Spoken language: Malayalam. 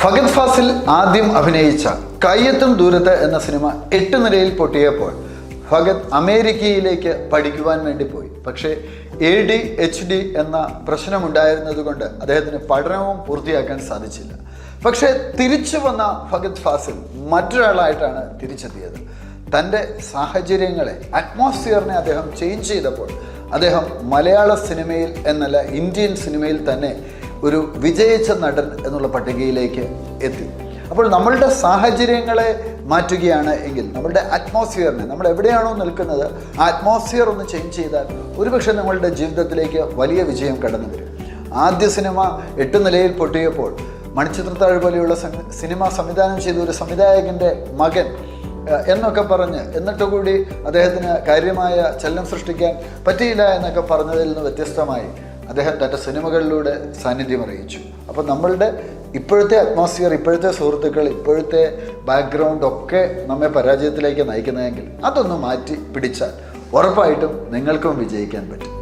ഫഹദ് ഫാസിൽ ആദ്യം അഭിനയിച്ച കയ്യെത്തും ദൂരത്ത് എന്ന സിനിമ 8 നിലയിൽ പൊട്ടിയപ്പോൾ ഫഹദ് അമേരിക്കയിലേക്ക് പഠിക്കുവാൻ വേണ്ടി പോയി. പക്ഷേ ADHD എന്ന പ്രശ്നമുണ്ടായിരുന്നത് കൊണ്ട് അദ്ദേഹത്തിന് പഠനവും പൂർത്തിയാക്കാൻ സാധിച്ചില്ല. പക്ഷേ തിരിച്ചു വന്ന ഫഹദ് ഫാസിൽ മറ്റൊരാളായിട്ടാണ് തിരിച്ചെത്തിയത്. തൻ്റെ സാഹചര്യങ്ങളെ, അറ്റ്മോസ്ഫിയറിനെ അദ്ദേഹം ചേഞ്ച് ചെയ്തപ്പോൾ അദ്ദേഹം മലയാള സിനിമയിൽ എന്നല്ല ഇന്ത്യൻ സിനിമയിൽ തന്നെ ഒരു വിജയിച്ച നടൻ എന്നുള്ള പട്ടികയിലേക്ക് എത്തി. അപ്പോൾ നമ്മളുടെ സാഹചര്യങ്ങളെ മാറ്റുകയാണ് എങ്കിൽ, നമ്മളുടെ അറ്റ്മോസ്ഫിയറിനെ, നമ്മൾ എവിടെയാണോ നിൽക്കുന്നത് ആ അറ്റ്മോസ്ഫിയർ ഒന്ന് ചേഞ്ച് ചെയ്താൽ ഒരുപക്ഷെ നമ്മളുടെ ജീവിതത്തിലേക്ക് വലിയ വിജയം കടന്നു വരും. ആദ്യ സിനിമ 8 നിലയിൽ പൊട്ടിയപ്പോൾ മണിച്ചിത്രത്താഴ് പോലെയുള്ള സിനിമ സംവിധാനം ചെയ്ത ഒരു സംവിധായകൻ്റെ മകൻ എന്നൊക്കെ പറഞ്ഞ്, എന്നിട്ട് കൂടി അദ്ദേഹത്തിന് കാര്യമായ ചലനം സൃഷ്ടിക്കാൻ പറ്റിയില്ല എന്നൊക്കെ പറഞ്ഞതിൽ നിന്ന് വ്യത്യസ്തമായി അദ്ദേഹം തൻ്റെ സിനിമകളിലൂടെ സാന്നിധ്യം അറിയിച്ചു. അപ്പോൾ നമ്മളുടെ ഇപ്പോഴത്തെ അറ്റ്മോസ്ഫിയർ, ഇപ്പോഴത്തെ സുഹൃത്തുക്കൾ, ഇപ്പോഴത്തെ ബാക്ക്ഗ്രൗണ്ട് ഒക്കെ നമ്മെ പരാജയത്തിലേക്ക് നയിക്കുന്നതെങ്കിൽ അതൊന്ന് മാറ്റി പിടിച്ചാൽ ഉറപ്പായിട്ടും നിങ്ങൾക്കും വിജയിക്കാൻ പറ്റും.